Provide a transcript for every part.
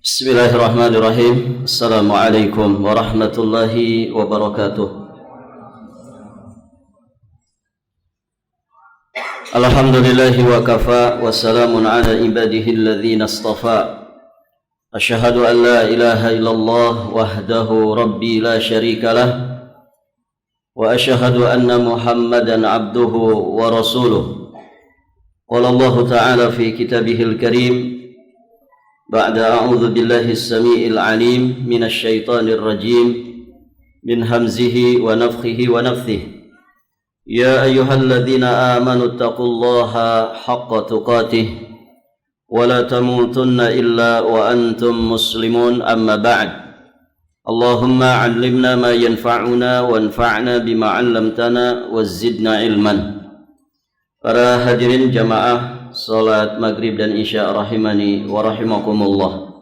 Bismillahirrahmanirrahim. Assalamualaikum warahmatullahi wabarakatuh. Alhamdulillahi wa kafa wa salamun ala ibadihi alladhina istafa. Asyhadu an la ilaha illallah wahdahu rabbi la syarika lah wa asyhadu anna Muhammadan abduhu wa rasuluh. Qala Allah ta'ala fi kitabihil karim بعد أعوذ بالله السميع العليم من الشيطان الرجيم من همزه ونفخه ونفثه يا أيها الذين آمنوا اتقوا الله حق تقاته ولا تموتن إلا وأنتم مسلمون أما بعد اللهم علمنا ما ينفعنا وانفعنا بما علمتنا وزدنا علما. Para hadirin jamaah salat maghrib dan isya rahimani wa rahimakumullah.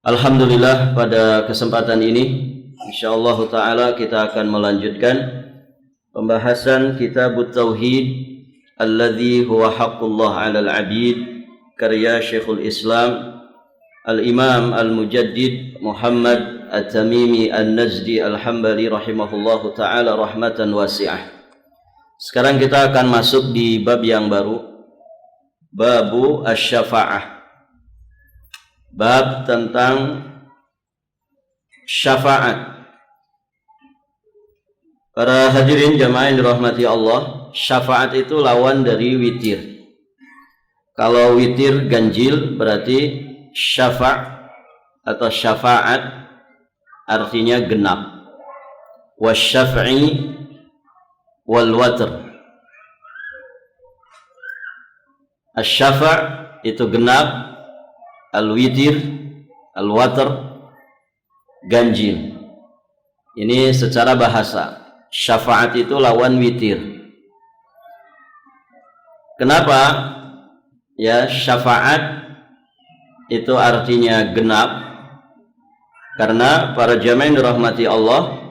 Alhamdulillah, pada kesempatan ini insyaallah taala kita akan melanjutkan pembahasan Kitabut Tauhid alladzi huwa haqqullah 'alal 'abid karya Syekhul Islam Al-Imam Al-Mujaddid Muhammad At-Tamimi An-Najdi Al-Hambali rahimahullahu taala rahmatan wasi'ah. Sekarang kita akan masuk di bab yang baru, Babu Asy-Syafa'ah. Bab tentang syafaat. Para hadirin jamaah yang dirahmati Allah, syafaat itu lawan dari witir. Kalau witir ganjil berarti syafa' atau syafaat artinya genap. Wasyaf'i wal watr. Asy-syafa' itu genap, al-witir, al-watr ganjil. Ini secara bahasa. Syafaat itu lawan witir. Kenapa? Ya, syafaat itu artinya genap. Karena para jamaah yang dirahmati Allah,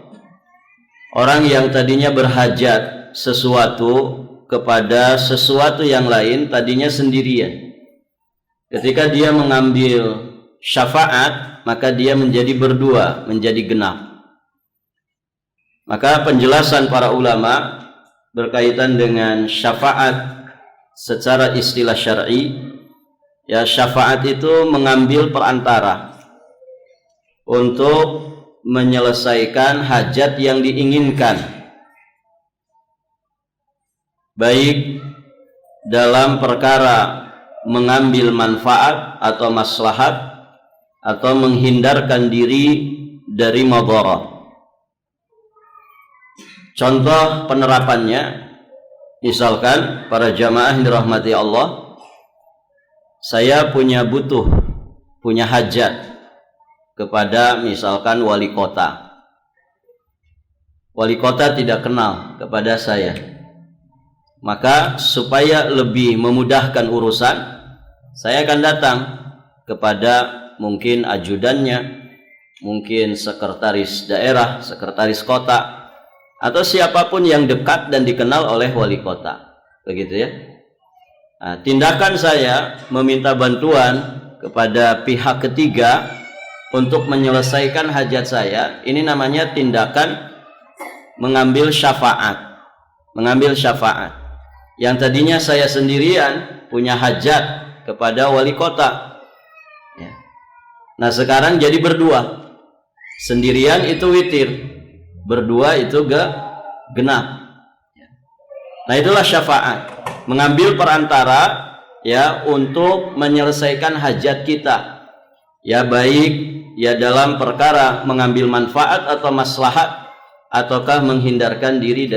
orang yang tadinya berhajat sesuatu kepada sesuatu yang lain, tadinya sendirian. Ketika dia mengambil syafaat, maka dia menjadi berdua, menjadi genap. Maka penjelasan para ulama berkaitan dengan syafaat secara istilah syar'i, ya, syafaat itu mengambil perantara untuk menyelesaikan hajat yang diinginkan, baik dalam perkara mengambil manfaat atau maslahat atau menghindarkan diri dari madharat. Contoh penerapannya, misalkan para jamaah yang dirahmati Allah, saya punya hajat kepada misalkan wali kota. Wali kota tidak kenal kepada saya. Maka supaya lebih memudahkan urusan, saya akan datang kepada mungkin ajudannya, mungkin sekretaris daerah, sekretaris kota, atau siapapun yang dekat dan dikenal oleh wali kota. Begitu ya. Nah, tindakan saya meminta bantuan kepada pihak ketiga untuk menyelesaikan hajat saya, ini namanya tindakan mengambil syafaat. Mengambil syafaat. Yang tadinya saya sendirian punya hajat kepada wali kota, ya. Nah sekarang jadi berdua. Sendirian itu witir, berdua itu genap. Nah itulah syafaat. Mengambil perantara, ya, untuk menyelesaikan hajat kita, ya, baik ya dalam perkara mengambil manfaat atau maslahat, ataukah menghindarkan diri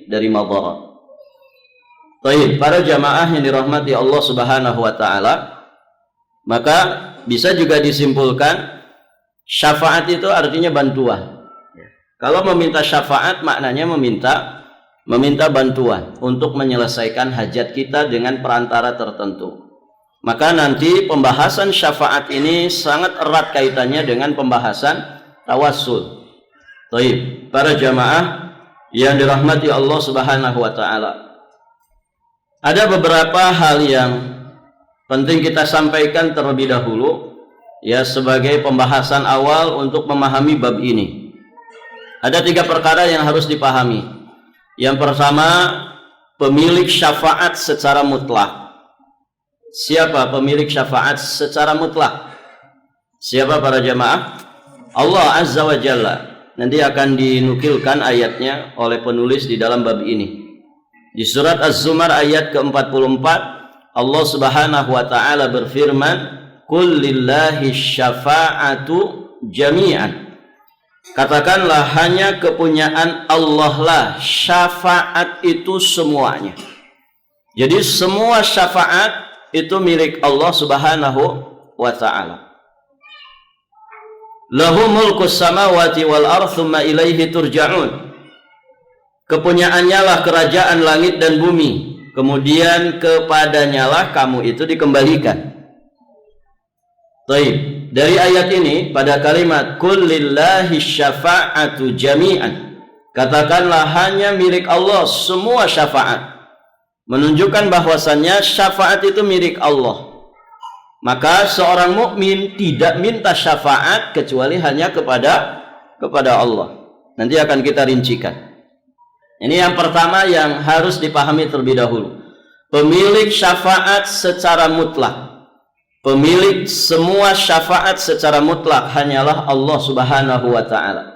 dari madharat. Baik, para jamaah yang dirahmati Allah Subhanahu wa taala, maka bisa juga disimpulkan syafaat itu artinya bantuan. Kalau meminta syafaat maknanya meminta bantuan untuk menyelesaikan hajat kita dengan perantara tertentu. Maka nanti pembahasan syafaat ini sangat erat kaitannya dengan pembahasan tawassul. Baik, para jamaah yang dirahmati Allah Subhanahu wa taala, ada beberapa hal yang penting kita sampaikan terlebih dahulu ya sebagai pembahasan awal untuk memahami bab ini. Ada 3 perkara yang harus dipahami. Yang pertama, pemilik syafaat secara mutlak. Siapa pemilik syafaat secara mutlak? Siapa para jamaah? Allah Azza wa Jalla. Nanti akan dinukilkan ayatnya oleh penulis di dalam bab ini. Di surat Az-Zumar ayat ke-44, Allah Subhanahu wa taala berfirman, "Qul lillahi syafa'atu jami'an." Katakanlah hanya kepunyaan Allah lah syafaat itu semuanya. Jadi semua syafaat itu milik Allah Subhanahu wa taala. Lahu mulkus samawati wal ardh tsumma ilaihi turja'un. Kepunyaannya lah kerajaan langit dan bumi, kemudian kepadanya lah kamu itu dikembalikan. Baik, dari ayat ini pada kalimat qul lillahi syafa'atu jami'an, katakanlah hanya milik Allah semua syafaat, menunjukkan bahwasannya syafaat itu milik Allah. Maka seorang mukmin tidak minta syafaat kecuali hanya kepada Allah. Nanti akan kita rincikan. Ini yang pertama yang harus dipahami terlebih dahulu. Pemilik syafaat secara mutlak, pemilik semua syafaat secara mutlak hanyalah Allah Subhanahu wa taala.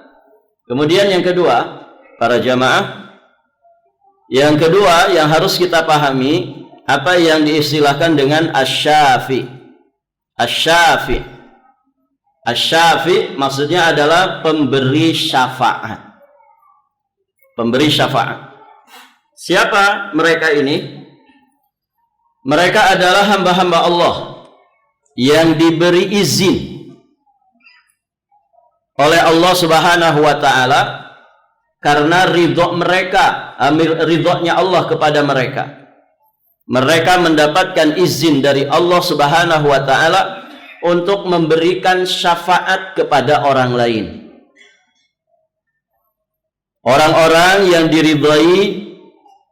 Kemudian yang kedua, para jamaah, yang kedua yang harus kita pahami apa yang diistilahkan dengan asy-syafi'. Asy-syafi'. Asy-syafi' maksudnya adalah pemberi syafaat. Pemberi syafaat. Siapa mereka ini? Mereka adalah hamba-hamba Allah yang diberi izin oleh Allah Subhanahu wa taala karena ridho mereka, ridhonya Allah kepada mereka. Mereka mendapatkan izin dari Allah Subhanahu wa taala untuk memberikan syafaat kepada orang lain. Orang-orang yang diridhai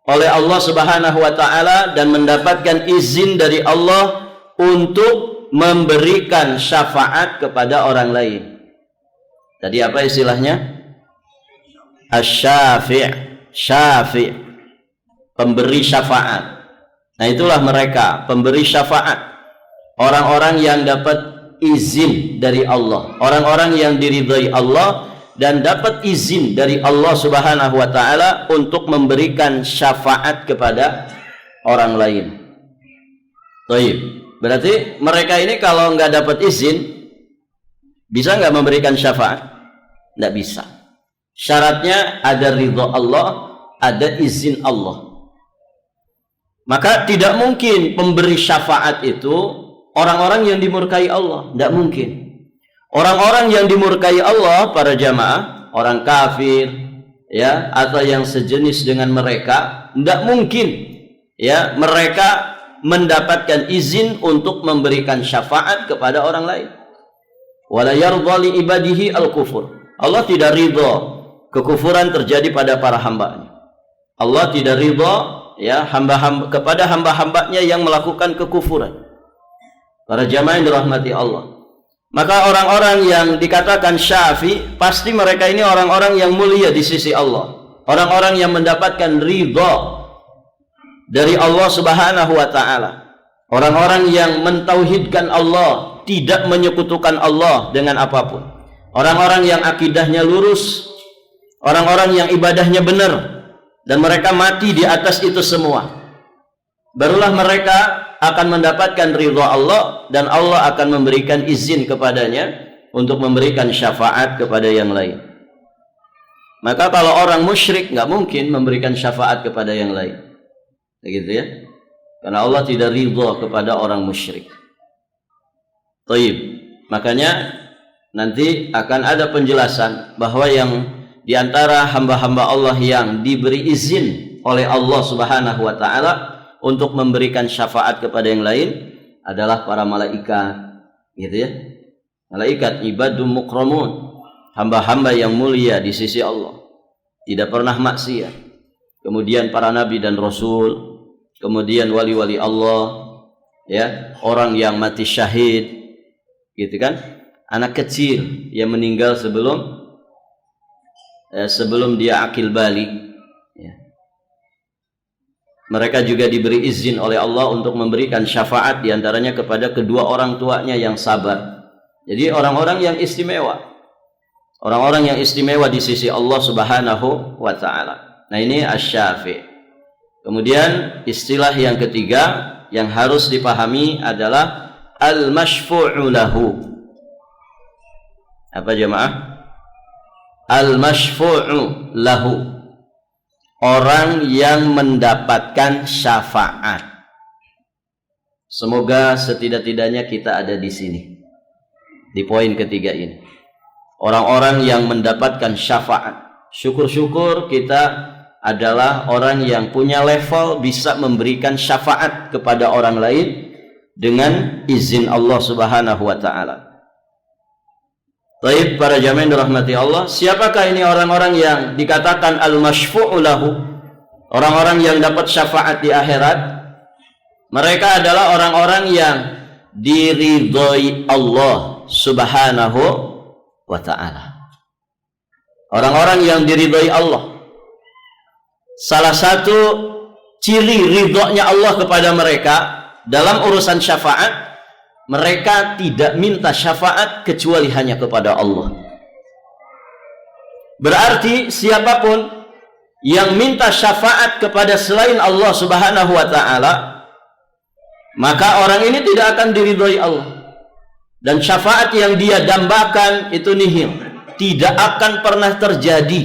oleh Allah Subhanahu wa taala dan mendapatkan izin dari Allah untuk memberikan syafaat kepada orang lain. Tadi apa istilahnya? Asy-syafi', syafi', pemberi syafaat. Nah, itulah mereka, pemberi syafaat. Orang-orang yang dapat izin dari Allah, orang-orang yang diridhai Allah dan dapat izin dari Allah Subhanahu wa taala untuk memberikan syafaat kepada orang lain. Baik. Berarti mereka ini kalau nggak dapat izin, bisa nggak memberikan syafaat? Nggak bisa. Syaratnya ada ridha Allah, ada izin Allah. Maka tidak mungkin pemberi syafaat itu orang-orang yang dimurkai Allah. Tidak mungkin. Orang-orang yang dimurkai Allah, para jamaah, orang kafir, ya, atau yang sejenis dengan mereka, tidak mungkin, ya, mereka mendapatkan izin untuk memberikan syafaat kepada orang lain. Wala yardha li ibadihi al-kufur. Allah tidak ridha kekufuran terjadi pada para hambanya. Allah tidak ridha, ya, kepada hamba-hambanya yang melakukan kekufuran. Para jamaah yang dirahmati Allah. Maka orang-orang yang dikatakan syafi, pasti mereka ini orang-orang yang mulia di sisi Allah. Orang-orang yang mendapatkan ridha dari Allah Subhanahu wa taala. Orang-orang yang mentauhidkan Allah, tidak menyekutukan Allah dengan apapun. Orang-orang yang akidahnya lurus, orang-orang yang ibadahnya benar, dan mereka mati di atas itu semua. Barulah mereka akan mendapatkan ridha Allah dan Allah akan memberikan izin kepadanya untuk memberikan syafaat kepada yang lain. Maka kalau orang musyrik nggak mungkin memberikan syafaat kepada yang lain, begitu ya? Karena Allah tidak ridha kepada orang musyrik. Taib. Makanya nanti akan ada penjelasan bahwa yang di antara hamba-hamba Allah yang diberi izin oleh Allah Subhanahu wa taala untuk memberikan syafaat kepada yang lain adalah para malaikat, gitu ya. Malaikat ibadun mukramun, hamba-hamba yang mulia di sisi Allah, tidak pernah maksiat. Kemudian para nabi dan rasul, kemudian wali-wali Allah, ya, orang yang mati syahid, gitu kan? Anak kecil yang meninggal sebelum dia akil balik, ya. Mereka juga diberi izin oleh Allah untuk memberikan syafaat diantaranya kepada kedua orang tuanya yang sabar. Jadi orang-orang yang istimewa, orang-orang yang istimewa di sisi Allah Subhanahu wa Ta'ala. Nah, ini asy-syafi'. Kemudian istilah yang ketiga yang harus dipahami adalah al-masyfu'u lahu. Apa jemaah? Al-masyfu'u lahu, orang yang mendapatkan syafaat. Semoga setidak-tidaknya kita ada di sini, di poin ketiga ini. Orang-orang yang mendapatkan syafaat. Syukur-syukur kita adalah orang yang punya level bisa memberikan syafaat kepada orang lain dengan izin Allah Subhanahu wa Ta'ala. Baik, para jamaah yang dirahmati Allah, siapakah ini orang-orang yang dikatakan al-masyfu'u lahu, orang-orang yang dapat syafaat di akhirat? Mereka adalah orang-orang yang diridhoi Allah Subhanahu wa Ta'ala. Orang-orang yang diridhoi Allah. Salah satu ciri ridhonya Allah kepada mereka dalam urusan syafaat, mereka tidak minta syafaat kecuali hanya kepada Allah. Berarti siapapun yang minta syafaat kepada selain Allah Subhanahu wa Ta'ala, maka orang ini tidak akan diridhoi Allah. Dan syafaat yang dia dambakan itu nihil, tidak akan pernah terjadi,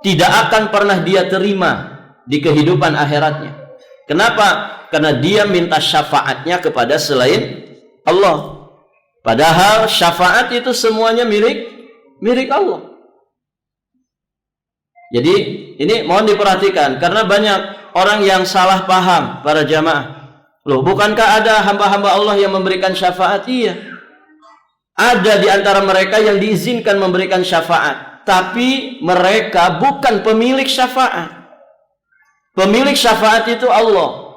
tidak akan pernah dia terima di kehidupan akhiratnya. Kenapa? Karena dia minta syafaatnya kepada selain Allah. Padahal syafaat itu semuanya milik Allah. Jadi ini mohon diperhatikan, karena banyak orang yang salah paham, para jamaah. Loh, bukankah ada hamba-hamba Allah yang memberikan syafaat? Iya, ada di antara mereka yang diizinkan memberikan syafaat, tapi mereka bukan pemilik syafaat. Pemilik syafaat itu Allah.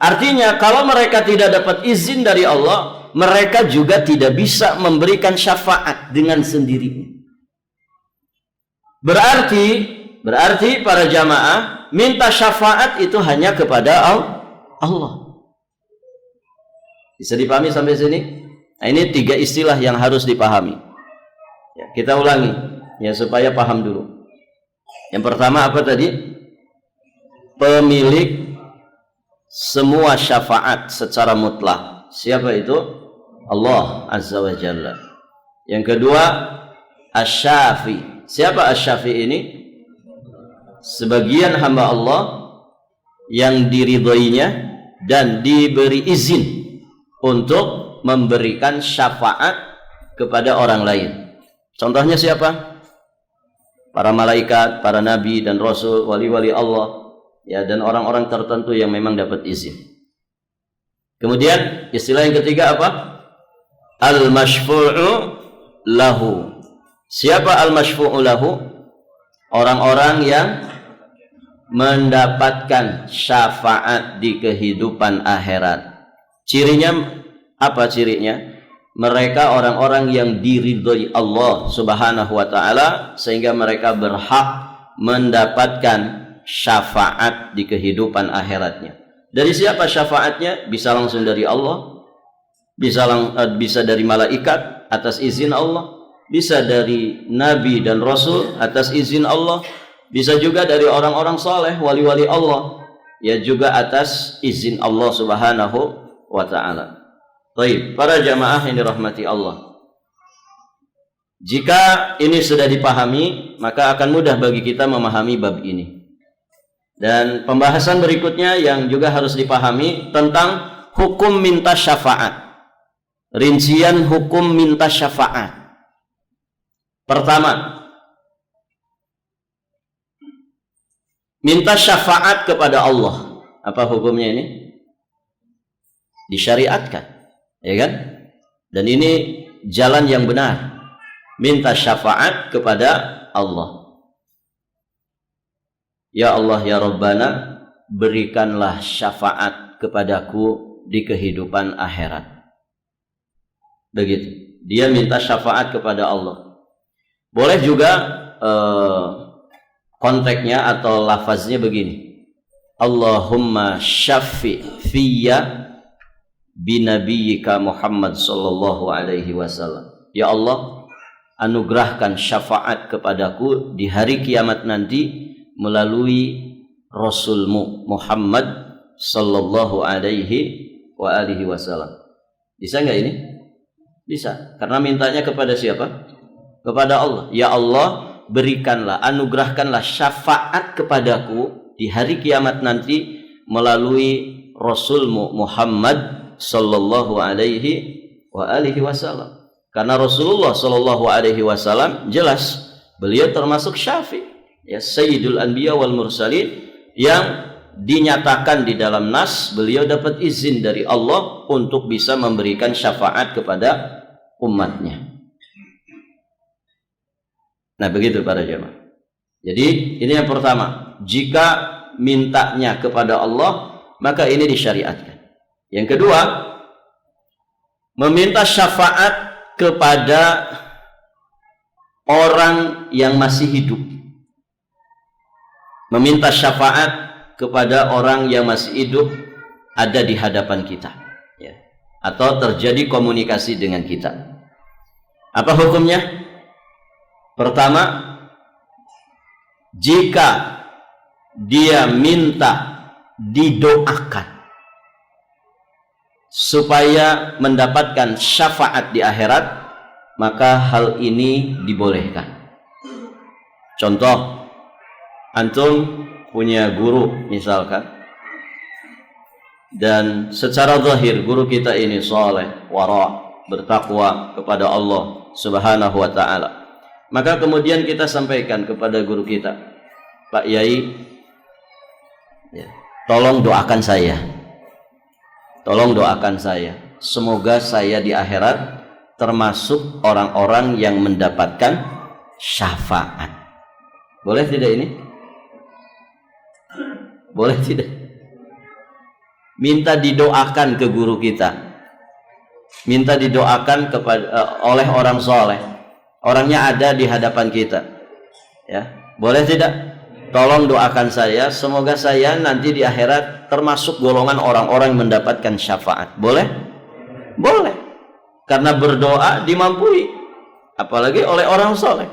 Artinya kalau mereka tidak dapat izin dari Allah, mereka juga tidak bisa memberikan syafaat dengan sendirinya. Berarti para jamaah, minta syafaat itu hanya kepada Allah. Bisa dipahami sampai sini? Nah, ini 3 istilah yang harus dipahami. Ya, kita ulangi ya supaya paham dulu. Yang pertama apa tadi? Pemilik semua syafaat secara mutlak. Siapa itu? Allah Azza wa Jalla. Yang kedua, asy-syafi. Siapa asy-syafi ini? Sebagian hamba Allah yang diridhoinya dan diberi izin untuk memberikan syafaat kepada orang lain. Contohnya siapa? Para malaikat, para nabi dan rasul, wali-wali Allah, ya, dan orang-orang tertentu yang memang dapat izin. Kemudian istilah yang ketiga apa? Al-masyfu'u lahu. Siapa al-masyfu'u lahu? Orang-orang yang mendapatkan syafaat di kehidupan akhirat. Cirinya apa cirinya? Mereka orang-orang yang diridhoi Allah Subhanahu wa Ta'ala, sehingga mereka berhak mendapatkan syafaat di kehidupan akhiratnya. Dari siapa syafaatnya? Bisa langsung dari Allah, bisa dari malaikat atas izin Allah, bisa dari nabi dan rasul atas izin Allah, bisa juga dari orang-orang saleh, wali-wali Allah, ya, juga atas izin Allah Subhanahu wa Ta'ala. Baik, para jamaah yang dirahmati Allah, jika ini sudah dipahami, maka akan mudah bagi kita memahami bab ini. Dan pembahasan berikutnya yang juga harus dipahami tentang hukum minta syafaat. Rincian hukum minta syafaat. Pertama, minta syafaat kepada Allah. Apa hukumnya ini? Disyariatkan, ya kan? Dan ini jalan yang benar. Minta syafaat kepada Allah. Ya Allah, ya Rabbana, berikanlah syafaat kepadaku di kehidupan akhirat. Begitu. dia minta syafaat kepada Allah. Boleh juga konteksnya atau lafaznya begini, Allahumma syafi' fiyya binabiyyika Muhammad sallallahu alaihi wasallam. Ya Allah, anugerahkan syafaat kepadaku di hari kiamat nanti melalui Rasulmu Muhammad sallallahu alaihi wa alihi wasallam. Bisa nggak ini? Bisa, karena mintanya kepada siapa? Kepada Allah. Ya Allah, berikanlah, anugerahkanlah syafaat kepadaku di hari kiamat nanti melalui Rasulmu Muhammad sallallahu alaihi wa alihi wasallam. Karena Rasulullah sallallahu alaihi wasallam jelas beliau termasuk syafi', ya, Sayyidul Anbiya wal Mursalin, yang dinyatakan di dalam nas beliau dapat izin dari Allah untuk bisa memberikan syafaat kepada umatnya. Nah, begitu para jemaah. Jadi ini yang pertama, jika mintanya kepada Allah maka ini disyariatkan. Yang kedua, meminta syafaat kepada orang yang masih hidup. Meminta syafaat kepada orang yang masih hidup ada di hadapan kita, ya, atau terjadi komunikasi dengan kita. Apa hukumnya? Pertama, jika dia minta didoakan supaya mendapatkan syafaat di akhirat, maka hal ini dibolehkan. Contoh, antum punya guru misalkan, dan secara zahir guru kita ini saleh, wara', bertakwa kepada Allah Subhanahu wa ta'ala. Maka kemudian kita sampaikan kepada guru kita, Pak Yai, ya, tolong doakan saya. Tolong doakan saya. Semoga saya di akhirat termasuk orang-orang yang mendapatkan syafaat. Boleh tidak ini? Boleh tidak? Minta didoakan ke guru kita, minta didoakan kepada oleh orang soleh, orangnya ada di hadapan kita, ya, boleh tidak? Tolong doakan saya, semoga saya nanti di akhirat termasuk golongan orang-orang yang mendapatkan syafaat. Boleh? Boleh, karena berdoa dimampui, apalagi oleh orang soleh.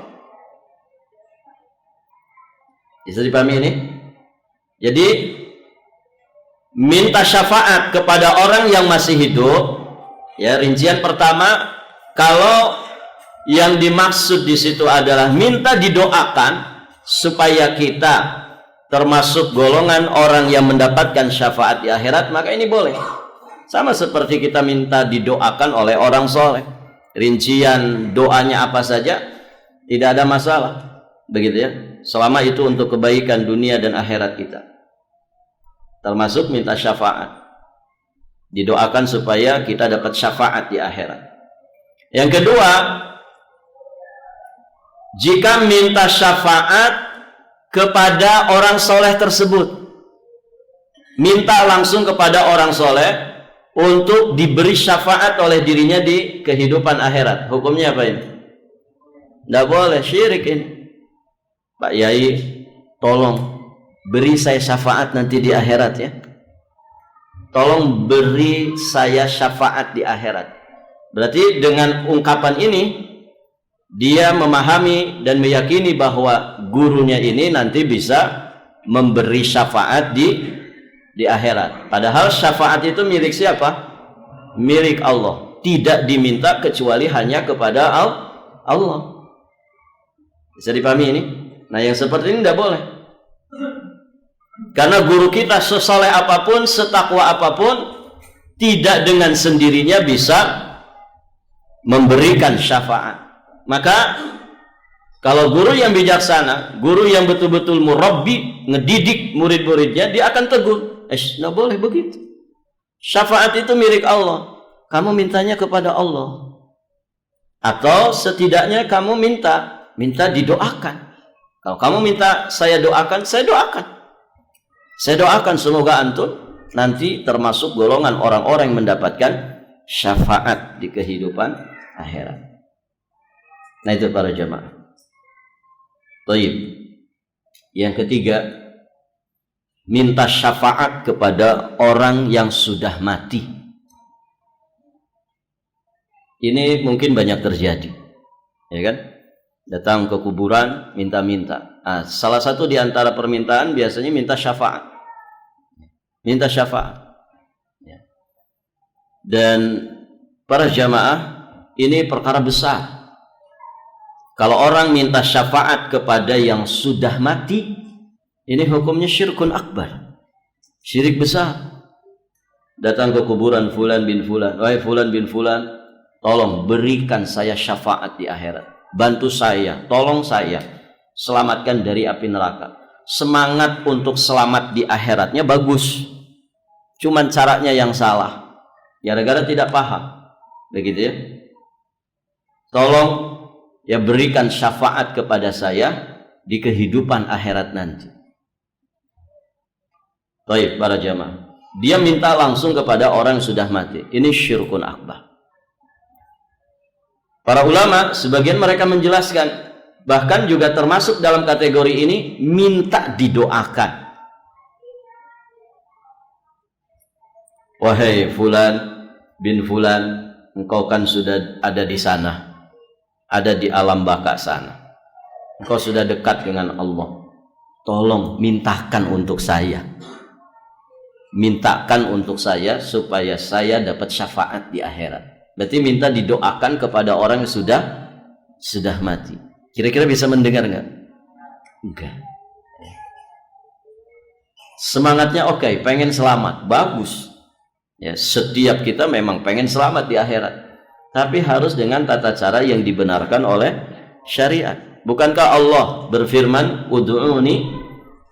Bisa dipahami ini? Jadi minta syafaat kepada orang yang masih hidup, ya, rincian pertama, kalau yang dimaksud di situ adalah minta didoakan supaya kita termasuk golongan orang yang mendapatkan syafaat di akhirat, maka ini boleh. Sama seperti kita minta didoakan oleh orang soleh. Rincian doanya apa saja tidak ada masalah, begitu ya, selama itu untuk kebaikan dunia dan akhirat kita. Termasuk minta syafaat, didoakan supaya kita dapat syafaat di akhirat. Yang kedua, jika minta syafaat kepada orang soleh tersebut, minta langsung kepada orang soleh untuk diberi syafaat oleh dirinya di kehidupan akhirat, hukumnya apa ini? Tidak boleh, syirik ini. Pak Yai, tolong beri saya syafaat nanti di akhirat, ya. Tolong beri saya syafaat di akhirat. Berarti dengan ungkapan ini dia memahami dan meyakini bahwa gurunya ini nanti bisa memberi syafaat di akhirat. Padahal syafaat itu milik siapa? Milik Allah. Tidak diminta kecuali hanya kepada Allah. Bisa dipahami ini? Nah, yang seperti ini tidak boleh. Karena guru kita sesoleh apapun, setakwa apapun, tidak dengan sendirinya bisa memberikan syafaat. Maka kalau guru yang bijaksana, guru yang betul-betul murabbi, ngedidik murid-muridnya, dia akan tegur, nggak boleh begitu. Syafaat itu milik Allah. Kamu mintanya kepada Allah. Atau setidaknya kamu minta didoakan. Kalau kamu minta saya doakan, saya doakan. Saya doakan semoga antum nanti termasuk golongan orang-orang yang mendapatkan syafaat di kehidupan akhirat. Nah itu para jamaah. Baik. Yang ketiga, minta syafaat kepada orang yang sudah mati. Ini mungkin banyak terjadi, ya kan? Datang ke kuburan, minta-minta. Nah, salah satu di antara permintaan biasanya minta syafaat. Minta syafaat. Ya. Dan para jamaah, ini perkara besar. Kalau orang minta syafaat kepada yang sudah mati, ini hukumnya syirkun akbar. Syirik besar. Datang ke kuburan fulan bin fulan. Wahai fulan bin fulan, tolong berikan saya syafaat di akhirat. Bantu saya, tolong saya, selamatkan dari api neraka. Semangat untuk selamat di akhiratnya bagus, cuman caranya yang salah, gara-gara tidak paham, begitu ya. Tolong ya berikan syafaat kepada saya di kehidupan akhirat nanti. Baik para jamaah, dia minta langsung kepada orang yang sudah mati. Ini syirkun akbar. Para ulama, sebagian mereka menjelaskan, bahkan juga termasuk dalam kategori ini, minta didoakan. Wahai fulan bin fulan, engkau kan sudah ada di sana, ada di alam baka sana. Engkau sudah dekat dengan Allah. Tolong mintakan untuk saya. Mintakan untuk saya supaya saya dapat syafaat di akhirat. Berarti minta didoakan kepada orang yang sudah mati. Kira-kira bisa mendengar nggak? Enggak. Semangatnya oke, pengen selamat, bagus. Ya, setiap kita memang pengen selamat di akhirat. Tapi harus dengan tata cara yang dibenarkan oleh syariat. Bukankah Allah berfirman, "Ud'uni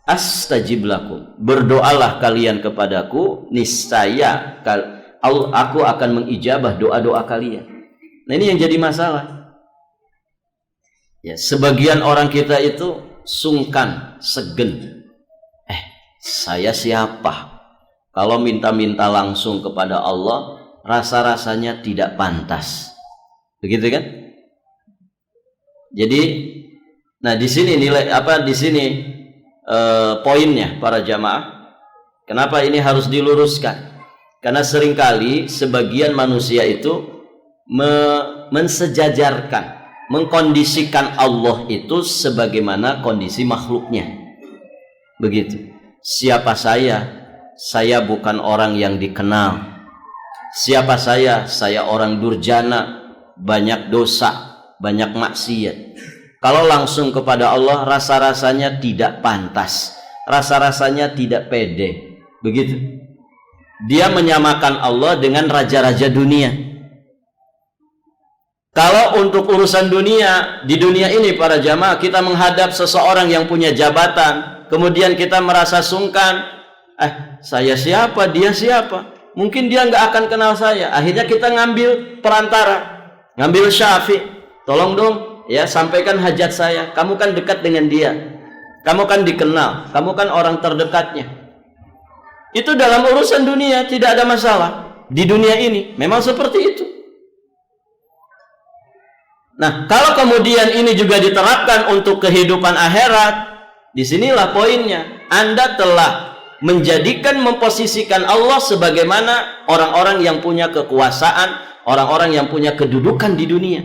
astajib lakum." Berdoalah kalian kepadaku, niscaya aku akan mengijabah doa-doa kalian. Nah ini yang jadi masalah. Ya, sebagian orang kita itu sungkan, segen. Saya siapa? Kalau minta-minta langsung kepada Allah, rasa-rasanya tidak pantas. Begitu kan? Jadi, nah di sini nilai apa di sini poinnya para jamaah. Kenapa ini harus diluruskan? Karena seringkali sebagian manusia itu mensejajarkan, mengkondisikan Allah itu sebagaimana kondisi makhluknya. Begitu. Siapa saya? Saya bukan orang yang dikenal. Siapa saya? Saya orang durjana, banyak dosa, banyak maksiat. Kalau langsung kepada Allah, rasa-rasanya tidak pantas, rasa-rasanya tidak pede. Begitu. Dia menyamakan Allah dengan raja-raja dunia. Kalau untuk urusan dunia, di dunia ini para jamaah, kita menghadap seseorang yang punya jabatan, kemudian kita merasa sungkan, saya siapa, dia siapa, mungkin dia nggak akan kenal saya. Akhirnya kita ngambil perantara, ngambil syafi', tolong dong ya sampaikan hajat saya, kamu kan dekat dengan dia, kamu kan dikenal, kamu kan orang terdekatnya. Itu dalam urusan dunia tidak ada masalah. Di dunia ini memang seperti itu. Nah, kalau kemudian ini juga diterapkan untuk kehidupan akhirat, disinilah poinnya. Anda telah menjadikan, memposisikan Allah sebagaimana orang-orang yang punya kekuasaan, orang-orang yang punya kedudukan di dunia.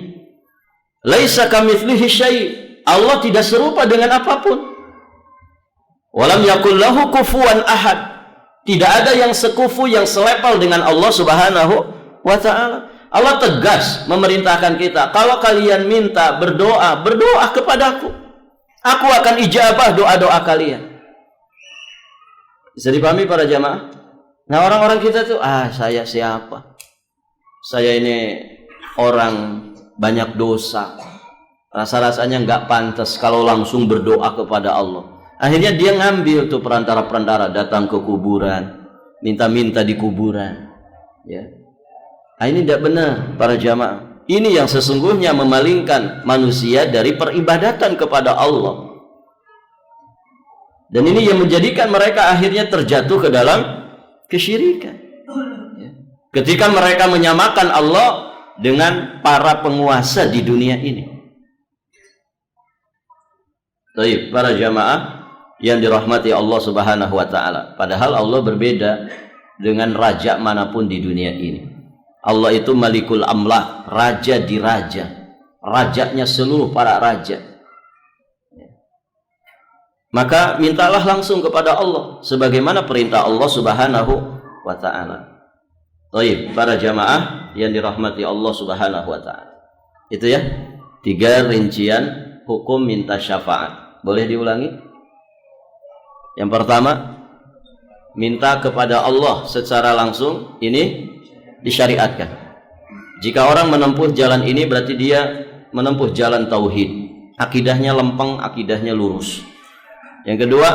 Laisa kamitslihi syai'. Allah tidak serupa dengan apapun. Walam yakul lahu kufuwan ahad. Tidak ada yang sekufu, yang selepal dengan Allah Subhanahu wa ta'ala. Allah tegas memerintahkan kita, kalau kalian minta, berdoa, berdoa kepadaku. Aku akan ijabah doa-doa kalian. Bisa dipahami para jamaah? Nah orang-orang kita tuh, saya siapa? Saya ini orang banyak dosa. Rasa-rasanya nggak pantas kalau langsung berdoa kepada Allah. Akhirnya dia ngambil tuh perantara-perantara, datang ke kuburan, minta-minta di kuburan. Ya. Nah, ini tidak benar para jamaah. Ini yang sesungguhnya memalingkan manusia dari peribadatan kepada Allah. Dan ini yang menjadikan mereka akhirnya terjatuh ke dalam kesyirikan. Ya. Ketika mereka menyamakan Allah dengan para penguasa di dunia ini. Baik, para jamaah yang dirahmati Allah Subhanahu wa taala. Padahal Allah berbeda dengan raja manapun di dunia ini. Allah itu Malikul Amlak, raja di raja. Rajanya seluruh para raja. Maka mintalah langsung kepada Allah sebagaimana perintah Allah Subhanahu wa taala. Baik, para jamaah yang dirahmati Allah Subhanahu wa taala. Itu ya, 3 rincian hukum minta syafaat. Boleh diulangi? Yang pertama, minta kepada Allah secara langsung, ini disyariatkan. Jika orang menempuh jalan ini berarti dia menempuh jalan tauhid. Akidahnya lempeng, akidahnya lurus. Yang kedua,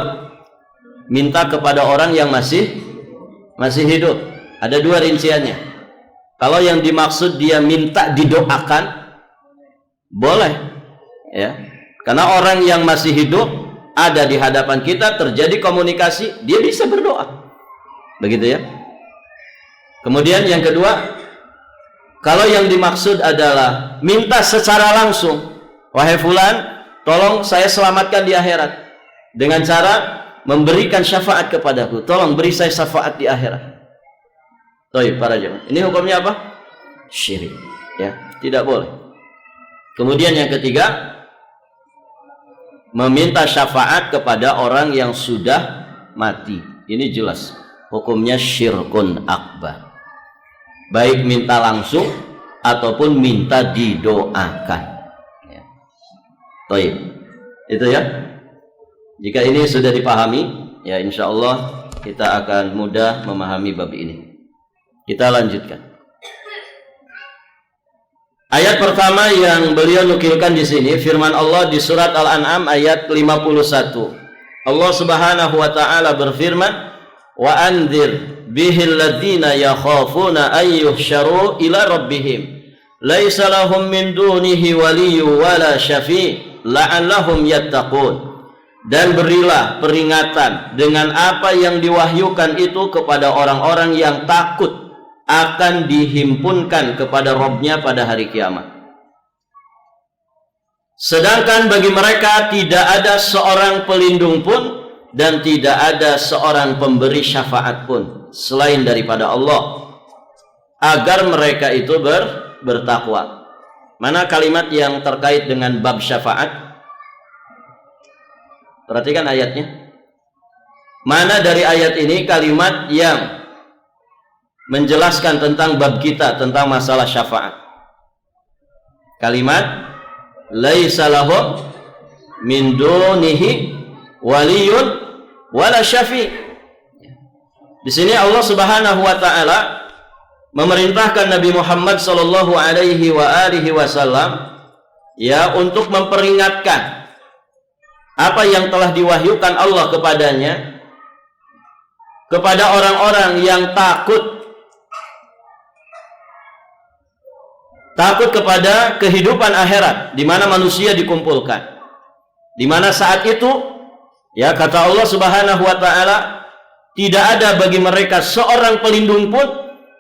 minta kepada orang yang masih hidup. Ada 2 rinciannya. Kalau yang dimaksud dia minta didoakan, boleh, ya. Karena orang yang masih hidup ada di hadapan kita, terjadi komunikasi, dia bisa berdoa. Begitu ya. Kemudian yang kedua, kalau yang dimaksud adalah minta secara langsung, wahai fulan, tolong saya selamatkan di akhirat dengan cara memberikan syafaat kepadaku. Tolong beri saya syafaat di akhirat. Baik, para jemaah. Ini hukumnya apa? Syirik, ya, tidak boleh. Kemudian yang ketiga, meminta syafaat kepada orang yang sudah mati. Ini jelas hukumnya syirkun akbar. Baik minta langsung ataupun minta didoakan. Ya. Baik. Itu ya. Jika ini sudah dipahami, ya insya Allah kita akan mudah memahami bab ini. Kita lanjutkan. Ayat pertama yang beliau nukilkan di sini, firman Allah di surat Al-An'am ayat 51. Allah Subhanahu wa taala berfirman, "Wa anzir bihil ladzina yakhafuna ay yuhsyaru ila rabbihim laisa lahum min dunihi waliyyu wala syafi' la'allahum yattaqun." Dan berilah peringatan dengan apa yang diwahyukan itu kepada orang-orang yang takut akan dihimpunkan kepada Rabb-nya pada hari kiamat. Sedangkan bagi mereka tidak ada seorang pelindung pun dan tidak ada seorang pemberi syafaat pun selain daripada Allah, agar mereka itu bertakwa. Mana kalimat yang terkait dengan bab syafaat? Perhatikan ayatnya. Mana dari ayat ini kalimat yang menjelaskan tentang bab kita, tentang masalah syafaat? Kalimat laisa lahum min dunihi waliyun wala syafi'. Di sini Allah Subhanahu wa taala memerintahkan Nabi Muhammad sallallahu alaihi wasallam ya untuk memperingatkan apa yang telah diwahyukan Allah kepadanya kepada orang-orang yang takut kepada kehidupan akhirat di mana manusia dikumpulkan, di mana saat itu ya kata Allah Subhanahu wa taala tidak ada bagi mereka seorang pelindung pun,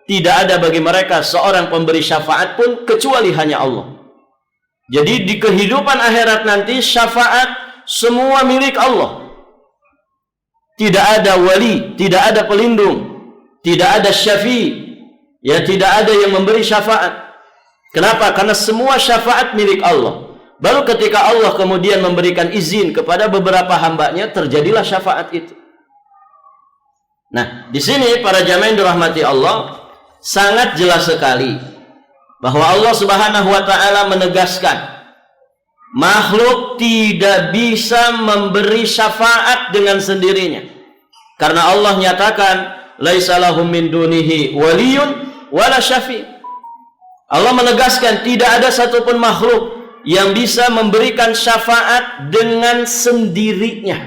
tidak ada bagi mereka seorang pemberi syafaat pun kecuali hanya Allah. Jadi di kehidupan akhirat nanti syafaat semua milik Allah. Tidak ada wali, tidak ada pelindung, tidak ada syafi', ya tidak ada yang memberi syafaat. Kenapa? Karena semua syafaat milik Allah. Baru ketika Allah kemudian memberikan izin kepada beberapa hambanya, terjadilah syafaat itu. Nah, di sini para jamaah yang dirahmati Allah, sangat jelas sekali bahwa Allah Subhanahu wa taala menegaskan makhluk tidak bisa memberi syafaat dengan sendirinya. Karena Allah nyatakan laisa lahum min dunihi waliyun wala syafi'. Allah menegaskan tidak ada satupun makhluk yang bisa memberikan syafaat dengan sendirinya,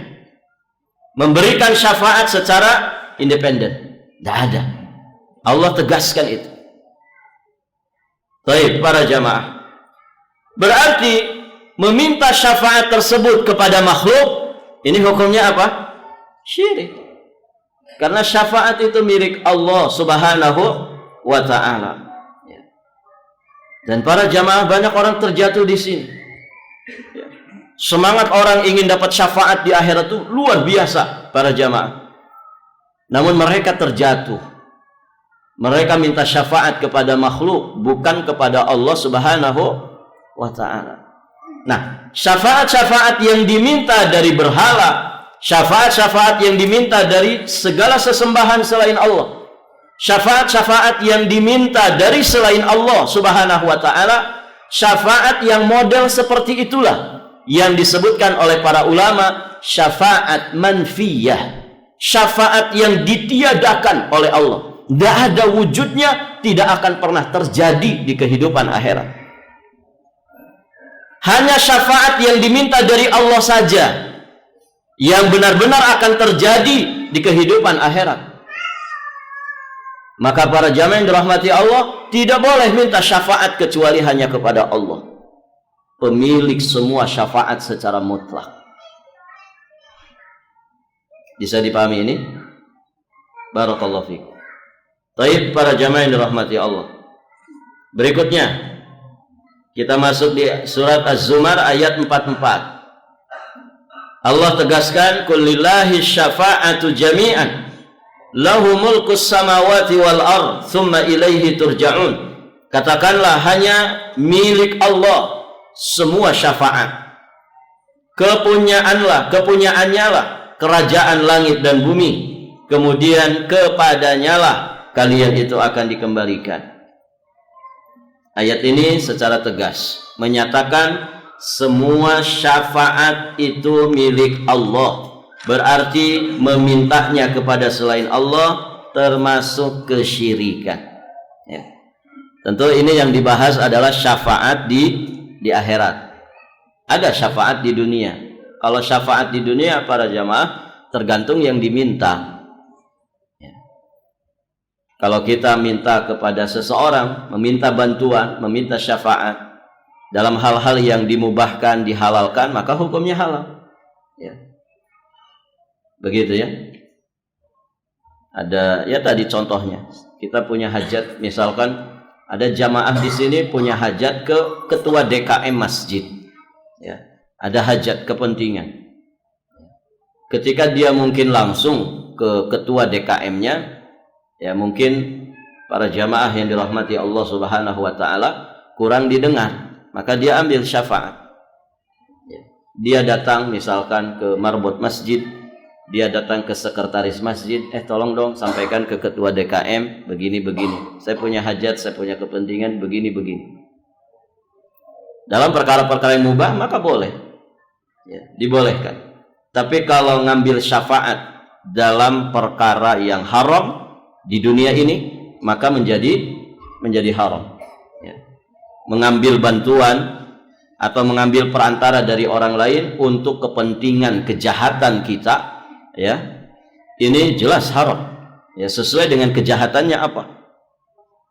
memberikan syafaat secara independen. Tidak ada. Allah tegaskan itu. Baik, para jamaah, berarti meminta syafaat tersebut kepada makhluk, ini hukumnya apa? Syirik. Karena syafaat itu milik Allah Subhanahu wa ta'ala. Dan para jamaah banyak orang terjatuh di sini. Semangat orang ingin dapat syafaat di akhirat itu luar biasa para jamaah. Namun mereka terjatuh. Mereka minta syafaat kepada makhluk, bukan kepada Allah Subhanahu wa ta'ala. Nah, syafaat-syafaat yang diminta dari berhala, syafaat-syafaat yang diminta dari segala sesembahan selain Allah, syafaat-syafaat yang diminta dari selain Allah Subhanahu wa ta'ala, syafaat yang model seperti itulah yang disebutkan oleh para ulama syafaat manfiyah, syafaat yang ditiadakan oleh Allah, tidak ada wujudnya, tidak akan pernah terjadi di kehidupan akhirat. Hanya syafaat yang diminta dari Allah saja yang benar-benar akan terjadi di kehidupan akhirat. Maka para jamaah yang dirahmati Allah, tidak boleh minta syafaat kecuali hanya kepada Allah, pemilik semua syafaat secara mutlak. Bisa dipahami ini? Barakallahu fikum. Baik para jamaah yang dirahmati Allah. Berikutnya kita masuk di surat Az-Zumar ayat 44. Allah tegaskan, "Kullillahi syafa'atu jami'an. Lahu mulkus samawati wal ard, tsumma ilaihi turja'un." Katakanlah, hanya milik Allah semua syafaat. Kepunyaannya lah kerajaan langit dan bumi. Kemudian kepadanya lah kalian itu akan dikembalikan. Ayat ini secara tegas menyatakan semua syafaat itu milik Allah. Berarti memintanya kepada selain Allah termasuk kesyirikan. Ya. Tentu ini yang dibahas adalah syafaat di akhirat. Ada syafaat di dunia. Kalau syafaat di dunia para jamaah tergantung yang diminta. Ya. Kalau kita minta kepada seseorang, meminta bantuan, meminta syafaat dalam hal-hal yang dimubahkan, dihalalkan, maka hukumnya halal. Ya. Begitu ya. Ada ya tadi contohnya. Kita punya hajat, misalkan ada jamaah di sini punya hajat ke ketua DKM masjid, ya, ada hajat kepentingan. Ketika dia mungkin langsung ke ketua DKM-nya, ya mungkin para jamaah yang dirahmati Allah Subhanahu wa ta'ala kurang didengar, maka dia ambil syafaat. Ya. Dia datang misalkan ke marbot masjid, dia datang ke sekretaris masjid, tolong dong sampaikan ke ketua DKM begini-begini. Saya punya hajat, saya punya kepentingan begini-begini. Dalam perkara-perkara yang mubah maka boleh. Ya, dibolehkan. Tapi kalau ngambil syafaat dalam perkara yang haram di dunia ini, maka menjadi haram. Ya. Mengambil bantuan atau mengambil perantara dari orang lain untuk kepentingan kejahatan kita, ya, ini jelas haram. Ya, sesuai dengan kejahatannya apa?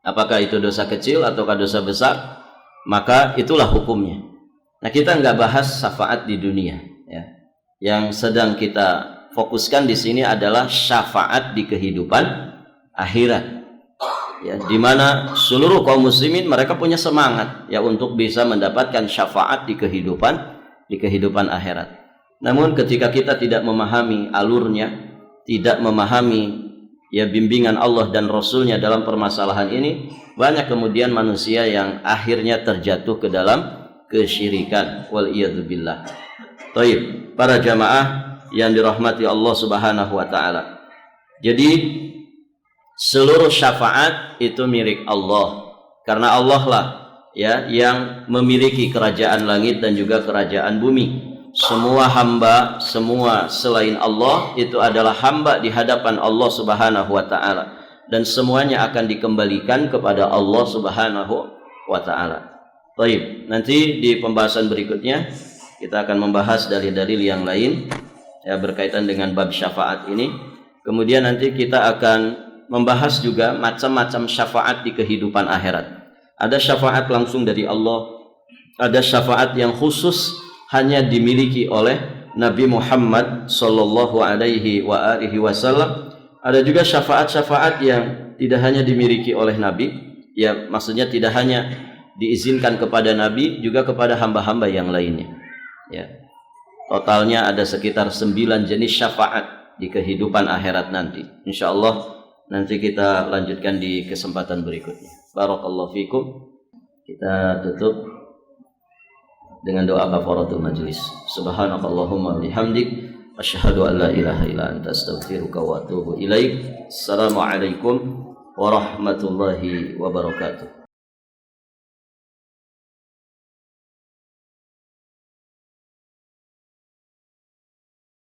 Apakah itu dosa kecil ataukah dosa besar? Maka itulah hukumnya. Nah, kita nggak bahas syafaat di dunia. Ya. Yang sedang kita fokuskan di sini adalah syafaat di kehidupan akhirat. Ya, di mana seluruh kaum muslimin mereka punya semangat ya untuk bisa mendapatkan syafaat di kehidupan akhirat. Namun ketika kita tidak memahami alurnya, tidak memahami ya bimbingan Allah dan Rasulnya dalam permasalahan ini, banyak kemudian manusia yang akhirnya terjatuh ke dalam kesyirikan. Waliyadzubillah. Baik, para jamaah yang dirahmati Allah Subhanahu wa ta'ala. Jadi seluruh syafaat itu milik Allah, karena Allah lah ya yang memiliki kerajaan langit dan juga kerajaan bumi. Semua hamba, semua selain Allah itu adalah hamba di hadapan Allah Subhanahu wa ta'ala, dan semuanya akan dikembalikan kepada Allah Subhanahu wa ta'ala. Baik, nanti di pembahasan berikutnya kita akan membahas dalil-dalil yang lain ya berkaitan dengan bab syafaat ini. Kemudian nanti kita akan membahas juga macam-macam syafaat di kehidupan akhirat. Ada syafaat langsung dari Allah, ada syafaat yang khusus hanya dimiliki oleh Nabi Muhammad sallallahu alaihi wasallam. Ada juga syafaat-syafaat yang tidak hanya dimiliki oleh Nabi, ya maksudnya tidak hanya diizinkan kepada Nabi, juga kepada hamba-hamba yang lainnya. Ya. Totalnya ada sekitar 9 jenis syafaat di kehidupan akhirat nanti. Insyaallah nanti kita lanjutkan di kesempatan berikutnya. Barakallahu fikum. Kita tutup dengan doa kafaratul majlis. Subhanakallahumma bihamdik asyhadu an la ilaha illa anta astaghfiruka wa atubu ilaik. Assalamualaikum warahmatullahi wabarakatuh.